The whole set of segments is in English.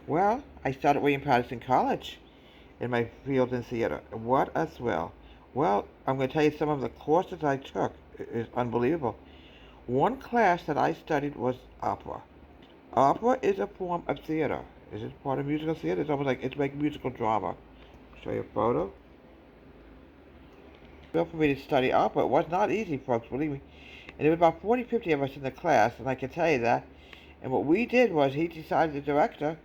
Well, I started William Paterson College in my field in theater. What a thrill. Well, I'm going to tell you some of the courses I took. It's unbelievable. One class that I studied was opera. Opera is a form of theater. Is it part of musical theater? It's almost like it's like musical drama. Show you a photo. Well, for me to study opera, it was not easy, folks, believe me. And there were about 40, 50 of us in the class, and I can tell you that. And what we did was he decided, the director,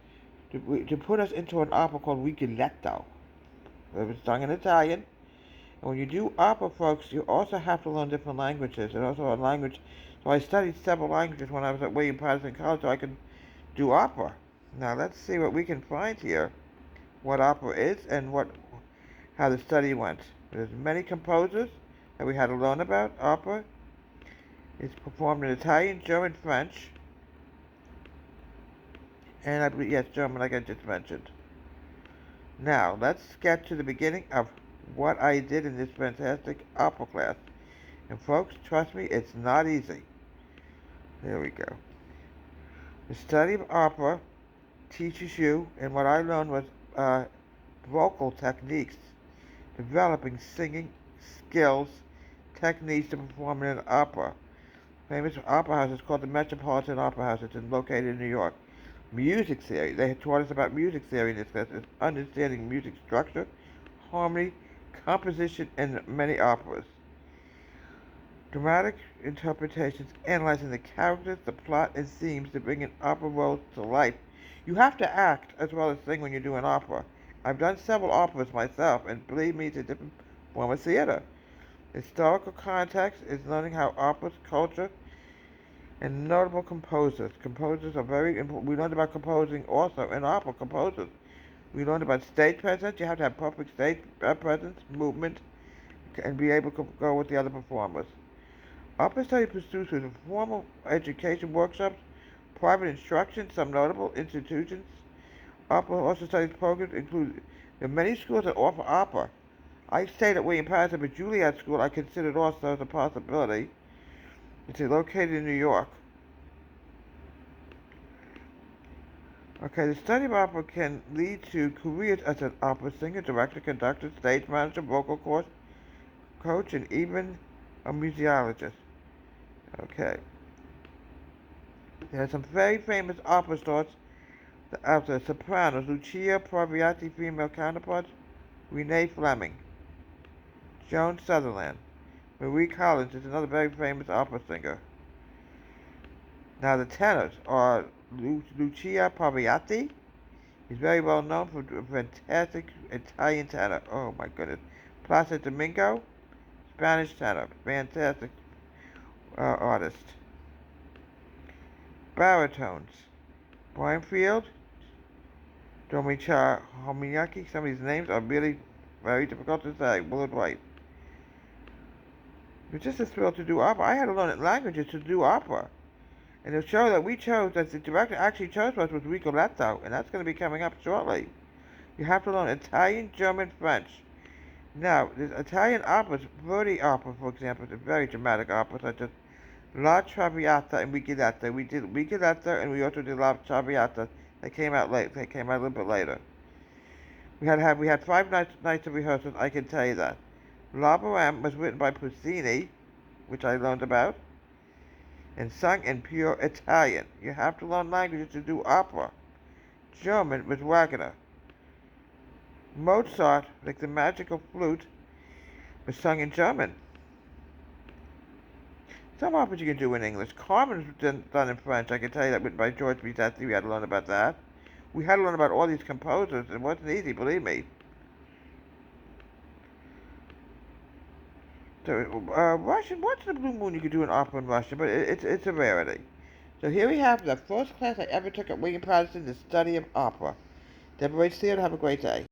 to put us into an opera called Rigoletto. It was sung in Italian. And when you do opera, folks, you also have to learn different languages. And also a language. So I studied several languages when I was at William Paterson College so I could do opera. Now let's see what we can find here. What opera is and how the study went. There's many composers that we had to learn about. Opera is performed in Italian, German, French, and I believe, yes, German, like I just mentioned. Now, let's get to the beginning of what I did in this fantastic opera class. And folks, trust me, it's not easy. There we go. The study of opera teaches you, and what I learned was vocal techniques, developing singing skills, techniques to perform in an opera. Famous opera house is called the Metropolitan Opera House. It's located in New York. Music theory. They had taught us about music theory in this class. It's understanding music structure, harmony, composition, and many operas. Dramatic interpretations, analyzing the characters, the plot, and themes to bring an opera role to life. You have to act as well as sing when you do an opera. I've done several operas myself, and believe me, it's a different form of theater. Historical context is learning how opera's culture and notable composers. Composers are very important. We learned about composing also in opera composers. We learned about stage presence. You have to have perfect stage presence, movement, and be able to go with the other performers. Opera study pursues formal education workshops, private instruction, some notable institutions. Opera also studies programs include there are many schools that offer opera. I stayed at William Paterson, but Juilliard School I considered also as a possibility. It's located in New York. Okay, the study of opera can lead to careers as an opera singer, director, conductor, stage manager, vocal coach, and even a museologist. Okay. There are some very famous opera stars out there. Sopranos, Lucia Pavarotti, female counterparts, Renee Fleming, Joan Sutherland. Marie Collins is another very famous opera singer. Now the tenors are Lucia Pavarotti. He's very well known for a fantastic Italian tenor. Oh my goodness. Placido Domingo, Spanish tenor. Fantastic artist. Baritones. Brian Field, Domicha Homiyaki. Some of these names are really very difficult to say. Willard White. It was just a thrill to do opera. I had to learn languages to do opera. And the show that we chose, that the director actually chose for us, was Rigoletto, and that's going to be coming up shortly. You have to learn Italian, German, French. Now, there's Italian operas, Verdi opera, for example, is a very dramatic opera, such as La Traviata and Rigoletto. We did Rigoletto, and we also did La Traviata. They came out late. They came out a little bit later. We had 5 nights of rehearsals. I can tell you that. La Boheme was written by Puccini, which I learned about, and sung in pure Italian. You have to learn languages to do opera. German was Wagner. Mozart, like the magical flute, was sung in German. Some operas you can do in English. Carmen was done in French. I can tell you that, written by George Bizet. We had to learn about that. We had to learn about all these composers. It wasn't easy, believe me. So, Russian, once in a blue moon you could do an opera in Russian, but it's a rarity. So here we have the first class I ever took at William Paterson, the study of opera. Deborah Theater, have a great day.